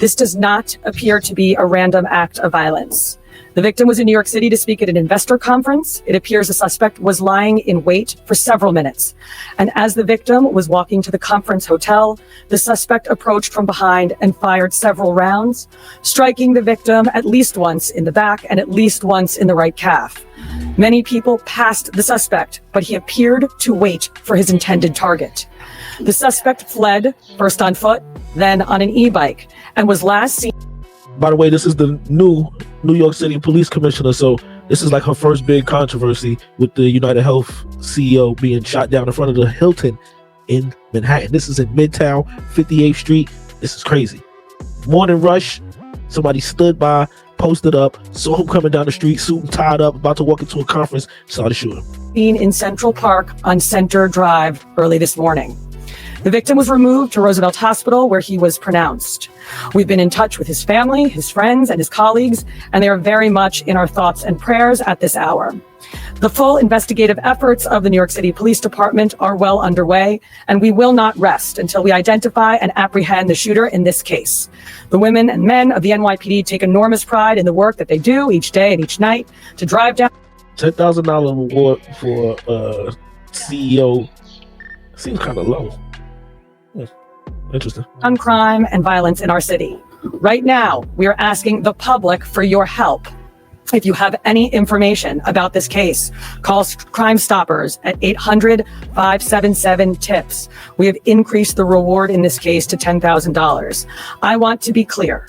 This does not appear to be a random act of violence. The victim was in New York City to speak at an investor conference. It appears the suspect was lying in wait for several minutes. And as the victim was walking to the conference hotel, the suspect approached from behind and fired several rounds, striking the victim at least once in the back and at least once in the right calf. Many people passed the suspect, but he appeared to wait for his intended target. The suspect fled, first on foot, then on an e-bike, and was last seen. By the way, this is the new New York City police commissioner, so this is like her first big controversy with the United Health CEO being shot down in front of the Hilton in Manhattan. This is in Midtown, 58th Street. This is crazy. Morning rush, somebody stood by, posted up, saw him coming down the street, suit and tied up, about to walk into a conference, saw the shooter. In Central Park on Center Drive early this morning. The victim was removed to Roosevelt Hospital, where he was pronounced. We've been in touch with his family, his friends, and his colleagues, and they are very much in our thoughts and prayers at this hour. The full investigative efforts of the New York City Police Department are well underway, and we will not rest until we identify and apprehend the shooter in this case. The women and men of the NYPD take enormous pride in the work that they do each day and each night to drive down. $10,000 reward for CEO seems kind of low. Interesting. On crime and violence in our city. Right now, we are asking the public for your help. If you have any information about this case, call Crime Stoppers at 800-577-TIPS. We have increased the reward in this case to $10,000. I want to be clear.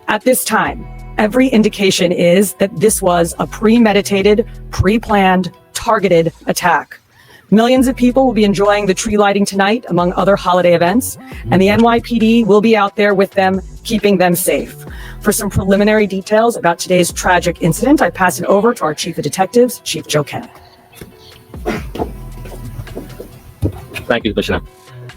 At this time, every indication is that this was a premeditated, pre-planned, targeted attack. Millions of people will be enjoying the tree lighting tonight, among other holiday events, and the NYPD will be out there with them, keeping them safe. For some preliminary details about today's tragic incident, I pass it over to our Chief of Detectives, Chief Joe Kennedy. Thank you, Commissioner.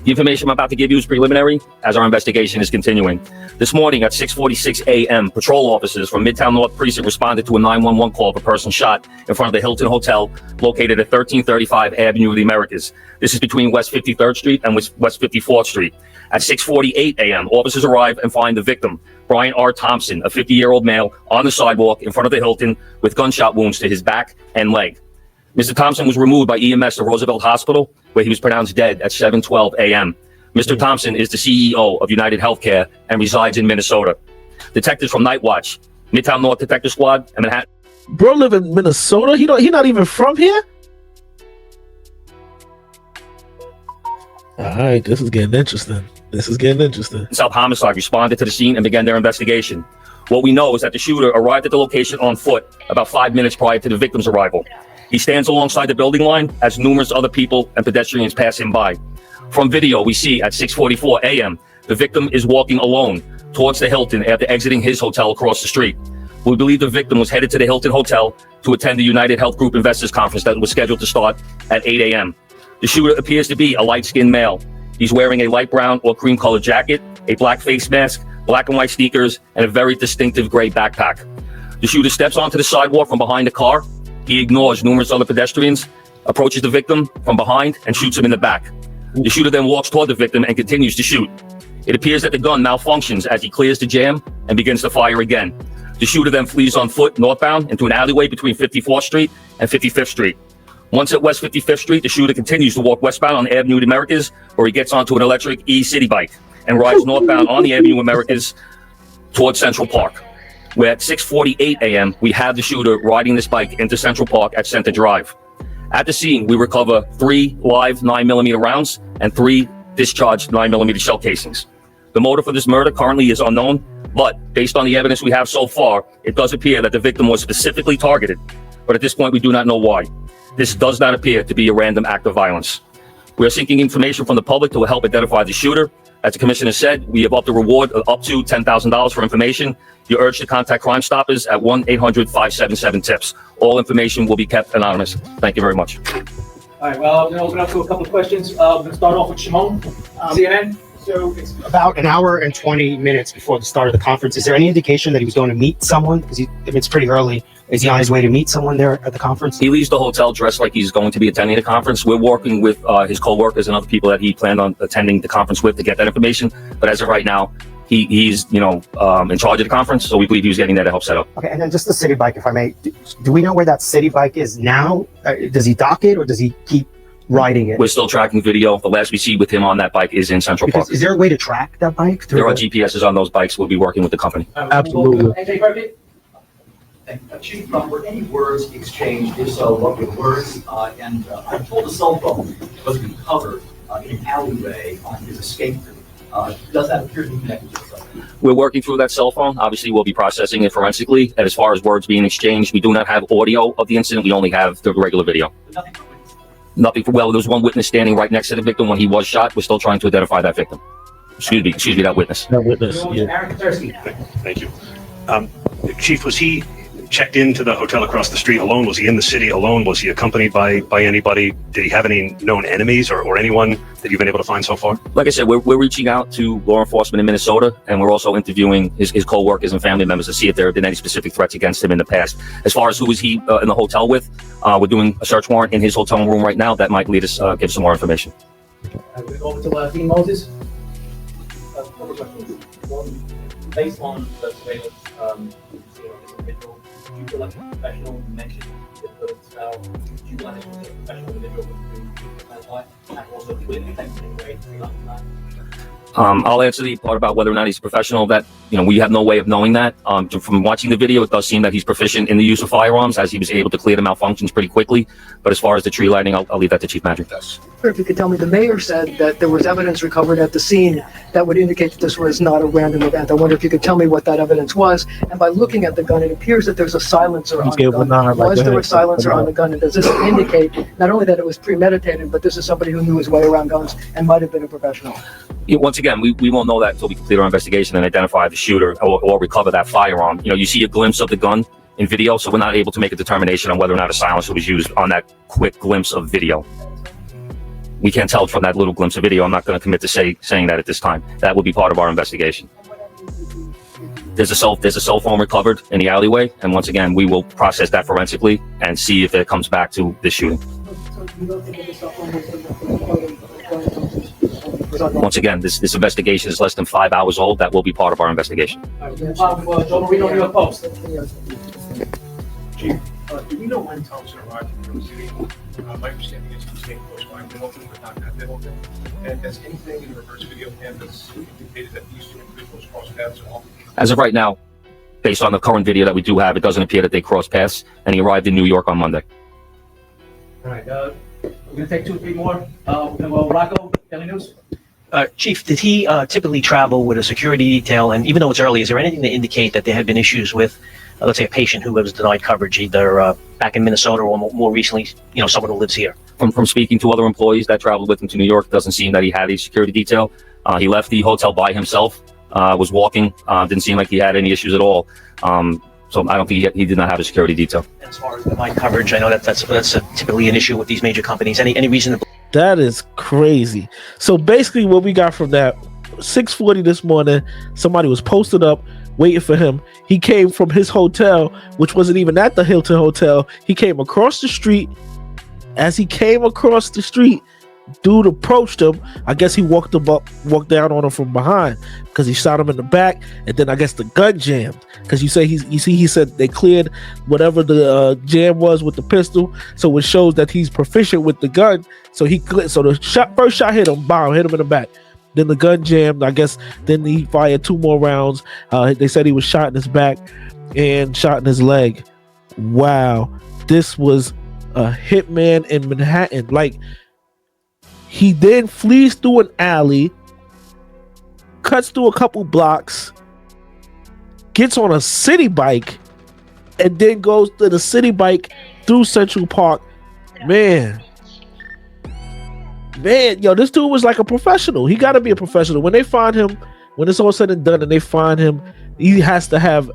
The information I'm about to give you is preliminary as our investigation is continuing. This morning at 6:46 a.m., patrol officers from Midtown North Precinct responded to a 911 call of a person shot in front of the Hilton Hotel located at 1335 Avenue of the Americas. This is between West 53rd Street and West 54th Street. At 6:48 a.m., officers arrive and find the victim, Brian R. Thompson, a 50-year-old male, on the sidewalk in front of the Hilton with gunshot wounds to his back and leg. Mr. Thompson was removed by EMS to Roosevelt Hospital, where he was pronounced dead at 7:12 a.m. Mr. Thompson is the CEO of United Healthcare and resides in Minnesota. Detectives from Night Watch, Midtown North Detective Squad, and Manhattan. Bro live in Minnesota? He not even from here? All right, this is getting interesting. South Homicide responded to the scene and began their investigation. What we know is that the shooter arrived at the location on foot about 5 minutes prior to the victim's arrival. He stands alongside the building line as numerous other people and pedestrians pass him by. From video, we see at 6:44 a.m., the victim is walking alone towards the Hilton after exiting his hotel across the street. We believe the victim was headed to the Hilton Hotel to attend the United Health Group Investors Conference that was scheduled to start at 8 a.m. The shooter appears to be a light-skinned male. He's wearing a light brown or cream-colored jacket, a black face mask, black and white sneakers, and a very distinctive gray backpack. The shooter steps onto the sidewalk from behind the car. He ignores numerous other pedestrians, approaches the victim from behind, and shoots him in the back. The shooter then walks toward the victim and continues to shoot. It appears that the gun malfunctions as he clears the jam and begins to fire again. The shooter then flees on foot northbound into an alleyway between 54th Street and 55th Street. Once at West 55th Street, the shooter continues to walk westbound on Avenue of the Americas, where he gets onto an electric e-city bike and rides northbound on the Avenue of Americas towards Central Park, where at 6:48 a.m., we have the shooter riding this bike into Central Park at Center Drive. At the scene, we recover 3 live 9mm rounds and 3 discharged 9mm shell casings. The motive for this murder currently is unknown, but based on the evidence we have so far, it does appear that the victim was specifically targeted. But at this point, we do not know why. This does not appear to be a random act of violence. We are seeking information from the public to help identify the shooter. As the commissioner said, we have upped the reward of up to $10,000 for information. You're urged to contact Crime Stoppers at 1-800-577-TIPS. All information will be kept anonymous. Thank you very much. All right, well, I'm going to open up to a couple of questions. I'm going to start off with Shimon, CNN. So it's about an hour and 20 minutes before the start of the conference. Is there any indication that he was going to meet someone? Because it's pretty early. Is he on his way to meet someone there at the conference? He leaves the hotel dressed like he's going to be attending the conference. We're working with his co-workers and other people that he planned on attending the conference with to get that information. But as of right now, He's in charge of the conference, so we believe he was getting there to help set up. Okay, and then just the city bike, if I may. Do we know where that city bike is now? Does he dock it or does he keep riding it? We're still tracking video. The last we see with him on that bike is in Central Park. Is there a way to track that bike? There are GPSs on those bikes. We'll be working with the company. Absolutely. Chief, were any words exchanged? If so, what were the words? I'm told the cell phone was recovered in an alleyway on his escape route. Does that appear to be connected to the cell phone? We're working through that cell phone. Obviously, we'll be processing it forensically. And as far as words being exchanged, we do not have audio of the incident. We only have the regular video. Nothing for witness. Nothing for, well, there was one witness standing right next to the victim when he was shot. We're still trying to identify that victim. Excuse me, that witness. That witness. Yeah. Aaron Katersky. Thank you. Chief, was he checked into the hotel across the street alone? Was he in the city alone? Was he accompanied by anybody? Did he have any known enemies or anyone that you've been able to find so far? Like I said, we're reaching out to law enforcement in Minnesota, and we're also interviewing his co-workers and family members to see if there have been any specific threats against him in the past. As far as who was he in the hotel with, we're doing a search warrant in his hotel room right now. That might lead us, give some more information. We go over to Dean Moses. Couple questions. One, based on the surveillance, individual, do you feel like a professional mentioned the political style? Do you feel like it was a professional individual to clarify and also clearly affected in a way to like that? I'll answer the part about whether or not he's a professional. That, we have no way of knowing that. From watching the video, it does seem that he's proficient in the use of firearms, as he was able to clear the malfunctions pretty quickly. But as far as the tree lighting, I'll leave that to Chief Magic. If you could tell me, the mayor said that there was evidence recovered at the scene that would indicate that this was not a random event. I wonder if you could tell me what that evidence was. And by looking at the gun, it appears that there's a silencer on the gun. Was there a silencer on the gun? And does this indicate not only that it was premeditated, but this is somebody who knew his way around guns and might have been a professional? Once again, we won't know that until we complete our investigation and identify the shooter or recover that firearm. You see a glimpse of the gun in video, so we're not able to make a determination on whether or not a silencer was used on that quick glimpse of video. We can't tell from that little glimpse of video. I'm not going to commit to saying that at this time. That will be part of our investigation. There's a cell phone recovered in the alleyway, and once again, we will process that forensically and see if it comes back to this shooting. Once again, this investigation is less than 5 hours old. That will be part of our investigation. Joe Marino, New York Post. Chief, do we know when Thompson arrived in New York City? My understanding is he stayed close by Middleton, but not at Middleton. And has anything in the reverse video canvas indicated that these two individuals crossed paths at all? As of right now, based on the current video that we do have, it doesn't appear that they crossed paths, and he arrived in New York on Monday. All right, we're going to take 2 or 3 more. Rocco, Daily News. Chief, did he typically travel with a security detail? And even though it's early, is there anything to indicate that there had been issues with, let's say, a patient who was denied coverage, either back in Minnesota or more recently, someone who lives here? From speaking to other employees that traveled with him to New York, it doesn't seem that he had a security detail. He left the hotel by himself, was walking, didn't seem like he had any issues at all. So I don't think he did not have a security detail. As far as denied coverage, I know that's typically an issue with these major companies. Any reason to... That is crazy. So basically what we got from that, 6:40 this morning, somebody was posted up waiting for him. He came from his hotel, which wasn't even at the Hilton Hotel. He came across the street. As he came across the street, dude approached him. I guess he walked down on him from behind because he shot him in the back, and then I guess the gun jammed. Because he said they cleared whatever the jam was with the pistol, so it shows that he's proficient with the gun. So the first shot hit him, bomb hit him in the back. Then the gun jammed. I guess then he fired 2 more rounds. They said he was shot in his back and shot in his leg. Wow, this was a hitman in Manhattan. Like, he then flees through an alley, cuts through a couple blocks, gets on a city bike, and then goes to the city bike through Central Park. Man, yo, this dude was like a professional. He got to be a professional. When they find him, when it's all said and done and they find him, he has to have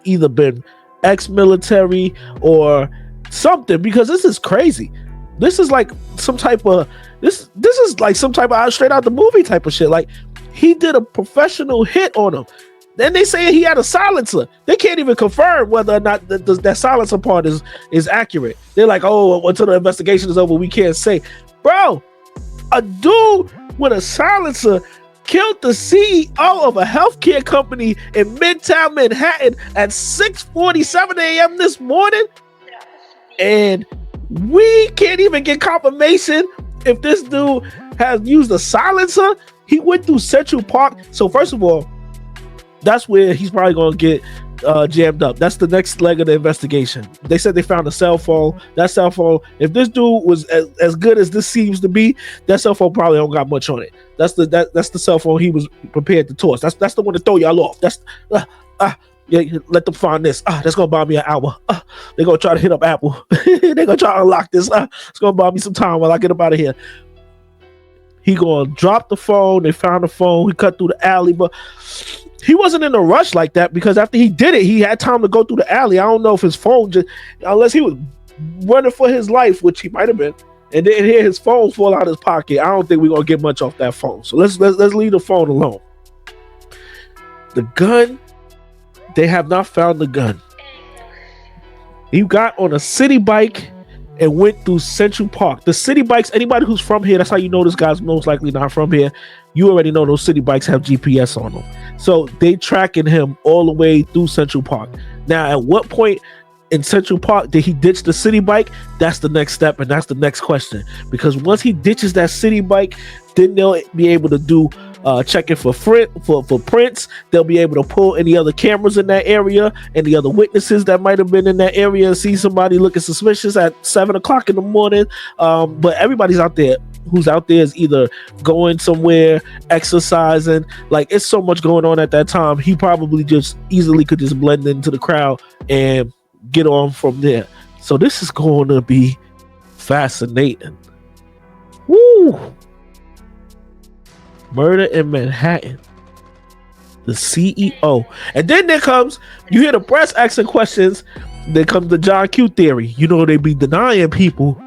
either been ex-military or something, because this is crazy. This is like some type of this is like some type of straight out the movie type of shit. Like, he did a professional hit on him. Then they say he had a silencer. They can't even confirm whether or not that silencer part is accurate. They're like, oh, until the investigation is over, we can't say. Bro, a dude with a silencer killed the CEO of a healthcare company in Midtown Manhattan at 6:47 a.m. this morning. And we can't even get confirmation if this dude has used a silencer. He went through Central Park. So first of all, that's where he's probably going to get jammed up. That's the next leg of the investigation. They said they found a cell phone. That cell phone, if this dude was as good as this seems to be, that cell phone probably don't got much on it. That's the cell phone he was prepared to toss. That's the one to throw y'all off. That's yeah, let them find this. That's gonna buy me an hour. They're gonna try to hit up Apple. They're gonna try to unlock this. It's gonna buy me some time while I get up out of here. He gonna drop the phone. They found the phone. He cut through the alley, but he wasn't in a rush like that because after he did it, he had time to go through the alley. I don't know if his phone unless he was running for his life, which he might have been, and then hear his phone fall out of his pocket. I don't think we're gonna get much off that phone. So let's leave the phone alone. The gun. They have not found the gun. He got on a city bike and went through Central Park. The city bikes, anybody who's from here, that's how you know this guy's most likely not from here. You already know those city bikes have GPS on them. So they tracking him all the way through Central Park. Now, at what point in Central Park did he ditch the city bike? That's the next step, and that's the next question. Because once he ditches that city bike, then they'll be able to do checking for prints. They'll be able to pull any other cameras in that area, any other witnesses that might have been in that area and see somebody looking suspicious at 7 o'clock in the morning. But everybody's out there who's out there is either going somewhere, exercising. Like, it's so much going on at that time. He probably just easily could just blend into the crowd and get on from there. So this is going to be fascinating. Woo! Murder in Manhattan. The CEO. And then there comes, you hear the press asking questions, there comes the John Q theory. You know, they be denying people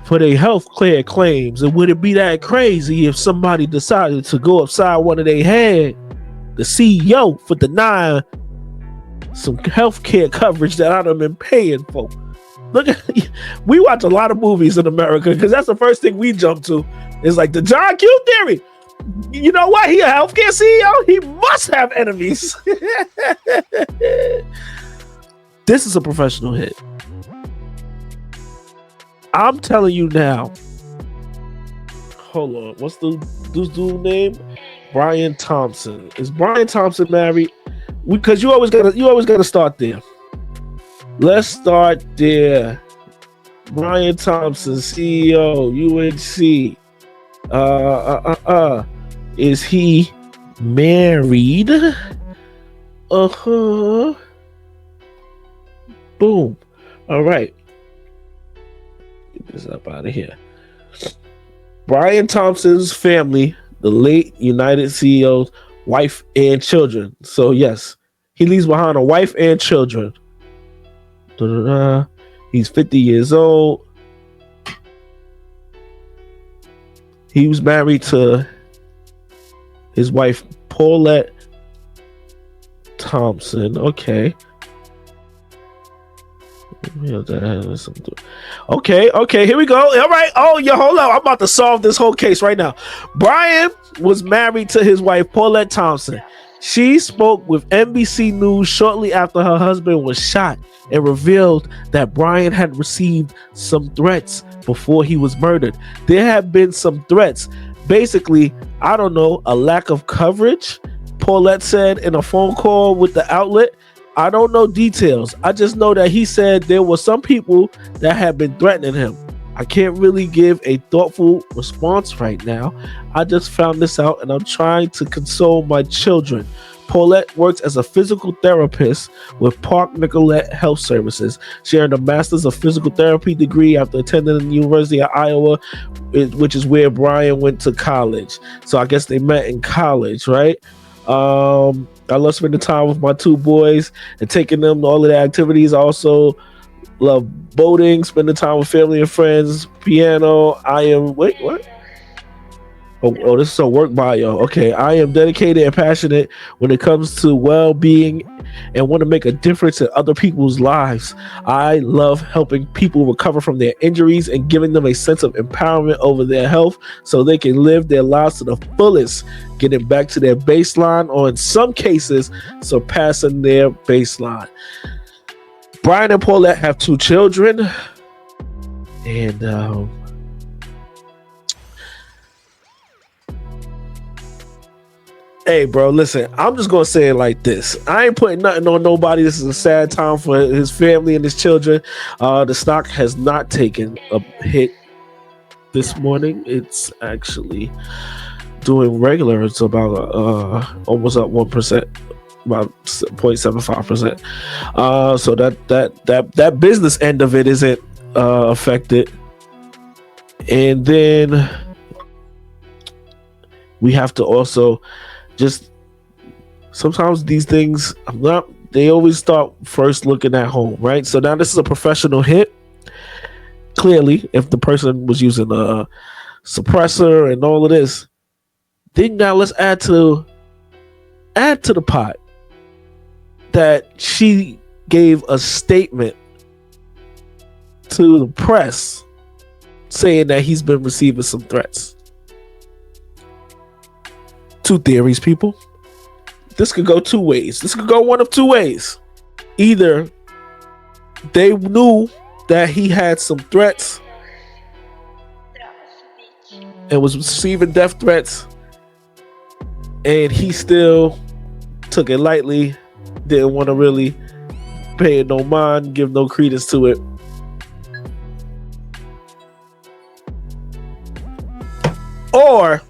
for their health care claims. And would it be that crazy if somebody decided to go upside one of their head, the CEO, for denying some health care coverage that I'd have been paying for? Look at, we watch a lot of movies in America because that's the first thing we jump to. It's like the John Q theory. You know what? He a healthcare CEO. He must have enemies. This is a professional hit. I'm telling you now. Hold on. What's this dude's name? Brian Thompson. Is Brian Thompson married? Because you always gotta start there. Let's start there. Brian Thompson, CEO, UNC. Is he married? Boom. All right. Get this up out of here. Brian Thompson's family, the late United CEO's wife and children. So yes, he leaves behind a wife and children. He's 50 years old. He was married to his wife, Paulette Thompson. Okay, here we go. All right. Oh, yeah, hold on. I'm about to solve this whole case right now. Brian was married to his wife, Paulette Thompson. She spoke with NBC News shortly after her husband was shot and revealed that Brian had received some threats before he was murdered. There have been some threats. Basically, I don't know, a lack of coverage, Paulette said in a phone call with the outlet. I don't know details. I just know that he said there were some people that had been threatening him. I can't really give a thoughtful response right now. I just found this out and I'm trying to console my children. Paulette works as a physical therapist with Park Nicollet Health Services. She earned a master's of physical therapy degree after attending the University of Iowa, which is where Brian went to college. So I guess they met in college, right? I love spending time with my two boys and taking them to all of the activities. I also love boating, spending time with family and friends, piano. Oh, this is a work bio. Okay, I am dedicated and passionate when it comes to well-being and want to make a difference in other people's lives. I love helping people recover from their injuries and giving them a sense of empowerment over their health so they can live their lives to the fullest, getting back to their baseline, or in some cases, surpassing their baseline. Brian and Paulette have 2 children, and hey, bro, listen, I'm just going to say it like this. I ain't putting nothing on nobody. This is a sad time for his family and his children. The stock has not taken a hit this morning. It's actually doing regular. It's about almost up 1%, about 0.75%. So that business end of it isn't affected. And then we have to also just sometimes these things they always start first looking at home, right? So now this is a professional hit. Clearly, if the person was using a suppressor and all of this, then now let's add to the pot that she gave a statement to the press saying that he's been receiving some threats. 2 theories, people. This could go 2 ways. This could go one of 2 ways. Either they knew that he had some threats and was receiving death threats, and he still took it lightly, didn't want to really pay it no mind, give no credence to it. Or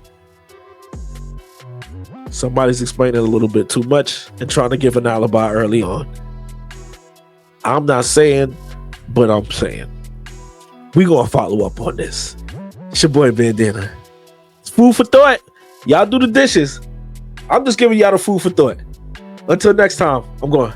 somebody's explaining a little bit too much and trying to give an alibi early on. I'm not saying, but I'm saying. We gonna follow up on this. It's your boy Bandana. It's food for thought. Y'all do the dishes. I'm just giving y'all the food for thought. Until next time, I'm going.